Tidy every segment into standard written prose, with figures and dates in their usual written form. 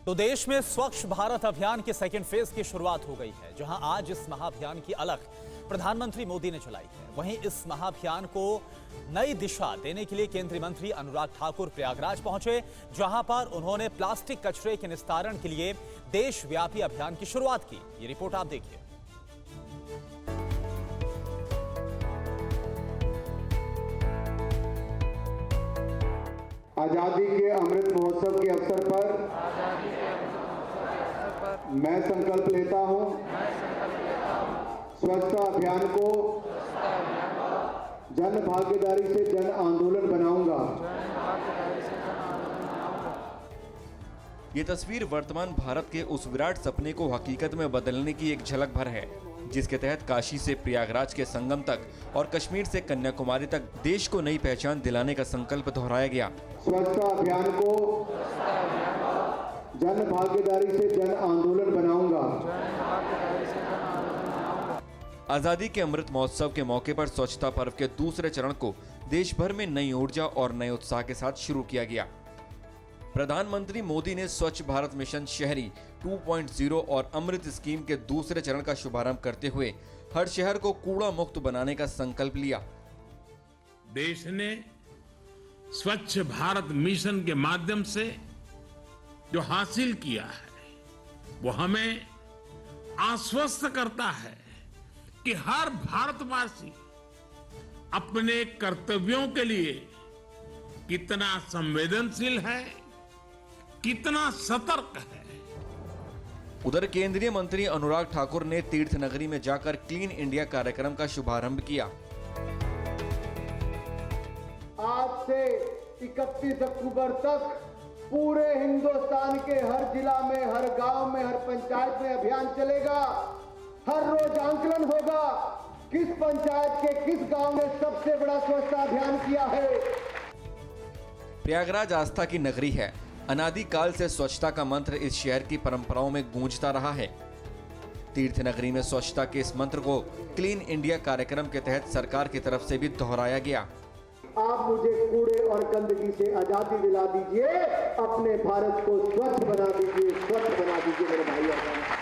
तो देश में स्वच्छ भारत अभियान के सेकेंड फेज की शुरुआत हो गई है, जहां आज इस महाअभियान की अलख प्रधानमंत्री मोदी ने चलाई है। वहीं इस महाअभियान को नई दिशा देने के लिए केंद्रीय मंत्री अनुराग ठाकुर प्रयागराज पहुंचे, जहां पर उन्होंने प्लास्टिक कचरे के निस्तारण के लिए देशव्यापी अभियान की शुरुआत की। ये रिपोर्ट आप देखिए। आजादी के अमृत महोत्सव के अवसर पर मैं संकल्प लेता हूं, स्वच्छता अभियान को जन भागीदारी से जन आंदोलन बनाऊंगा। ये तस्वीर वर्तमान भारत के उस विराट सपने को हकीकत में बदलने की एक झलक भर है, जिसके तहत काशी से प्रयागराज के संगम तक और कश्मीर से कन्याकुमारी तक देश को नई पहचान दिलाने का संकल्प दोहराया गया। स्वच्छता अभियान को जन भागीदारी से जन आंदोलन बनाऊंगा। आजादी के अमृत महोत्सव के मौके पर स्वच्छता पर्व के दूसरे चरण को देश भर में नई ऊर्जा और नए उत्साह के साथ शुरू किया गया। प्रधानमंत्री मोदी ने स्वच्छ भारत मिशन शहरी 2.0 और अमृत स्कीम के दूसरे चरण का शुभारंभ करते हुए हर शहर को कूड़ा मुक्त बनाने का संकल्प लिया। देश ने स्वच्छ भारत मिशन के माध्यम से जो हासिल किया है वो हमें आश्वस्त करता है कि हर भारतवासी अपने कर्तव्यों के लिए कितना संवेदनशील है, कितना सतर्क है। उधर केंद्रीय मंत्री अनुराग ठाकुर ने तीर्थ नगरी में जाकर क्लीन इंडिया कार्यक्रम का शुभारंभ किया। आज से 31 अक्टूबर तक पूरे हिंदुस्तान के हर जिला में, हर गांव में, हर पंचायत में अभियान चलेगा। हर रोज आंकलन होगा किस पंचायत के किस गांव ने सबसे बड़ा स्वच्छता अभियान किया है। प्रयागराज आस्था की नगरी है। अनादि काल से स्वच्छता का मंत्र इस शहर की परंपराओं में गूंजता रहा है। तीर्थ नगरी में स्वच्छता के इस मंत्र को क्लीन इंडिया कार्यक्रम के तहत सरकार की तरफ से भी दोहराया गया। आप मुझे कूड़े और गंदगी से आजादी दिला दीजिए, अपने भारत को स्वच्छ बना दीजिए, स्वच्छ बना दीजिए मेरे भाई और बहनों।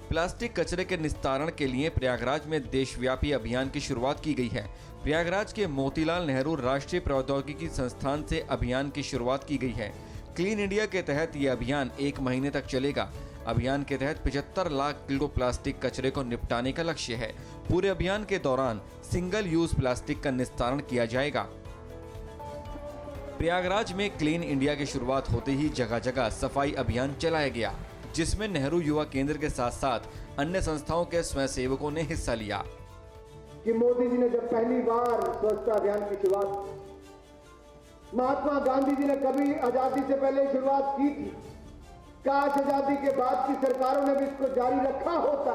प्लास्टिक कचरे के निस्तारण के लिए प्रयागराज में देशव्यापी अभियान की शुरुआत की गई है। प्रयागराज के मोतीलाल नेहरू राष्ट्रीय प्रौद्योगिकी संस्थान से अभियान की शुरुआत की गई है। क्लीन इंडिया के तहत ये अभियान 1 महीने तक चलेगा। अभियान के तहत 75 लाख किलो प्लास्टिक कचरे को निपटाने का लक्ष्य है। पूरे अभियान के दौरान सिंगल यूज प्लास्टिक का निस्तारण किया जाएगा। प्रयागराज में क्लीन इंडिया की शुरुआत होते ही जगह जगह सफाई अभियान चलाया गया, जिसमें नेहरू युवा केंद्र के साथ साथ अन्य संस्थाओं के स्वयंसेवकों ने हिस्सा लिया। कि मोदी जी ने जब पहली बार स्वच्छता अभियान की शुरुआत, महात्मा गांधी जी ने कभी आजादी से पहले शुरुआत की थी। काश आजादी के बाद की सरकारों ने भी इसको जारी रखा होता,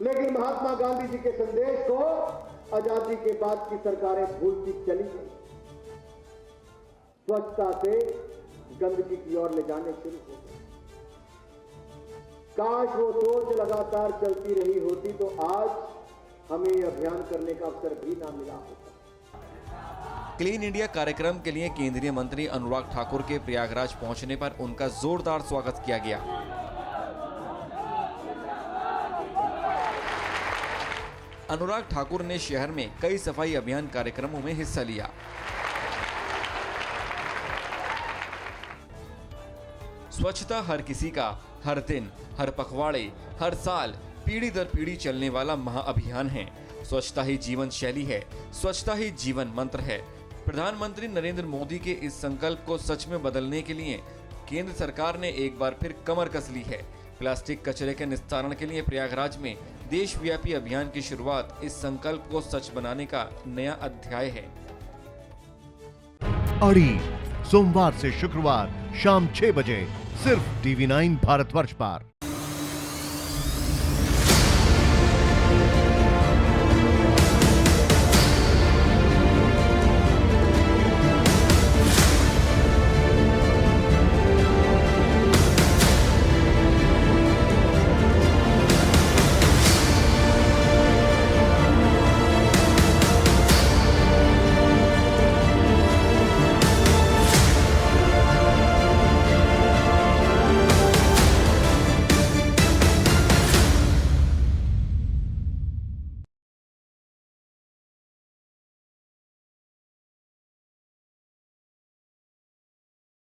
लेकिन महात्मा गांधी जी के संदेश को आजादी के बाद की सरकारें भूलती चली गई। स्वच्छता से गंदगी की ओर ले जाने शुरू हो गए। काश वो सोच लगातार चलती रही होती तो आज हमें यह अभियान करने का अवसर भी ना मिला होता। क्लीन इंडिया कार्यक्रम के लिए केंद्रीय मंत्री अनुराग ठाकुर के प्रयागराज पहुंचने पर उनका जोरदार स्वागत किया गया। अनुराग ठाकुर ने शहर में कई सफाई अभियान कार्यक्रमों में हिस्सा लिया। स्वच्छता हर किसी का, हर दिन, हर पखवाड़े, हर साल, पीढ़ी दर पीढ़ी चलने वाला महाअभियान है। स्वच्छता ही जीवन शैली है, स्वच्छता ही जीवन मंत्र है। प्रधानमंत्री नरेंद्र मोदी के इस संकल्प को सच में बदलने के लिए केंद्र सरकार ने एक बार फिर कमर कस ली है। प्लास्टिक कचरे के निस्तारण के लिए प्रयागराज में देशव्यापी अभियान की शुरुआत इस संकल्प को सच बनाने का नया अध्याय है। अड़ी सोमवार से शुक्रवार शाम 6 बजे सिर्फ TV9 भारतवर्ष पर।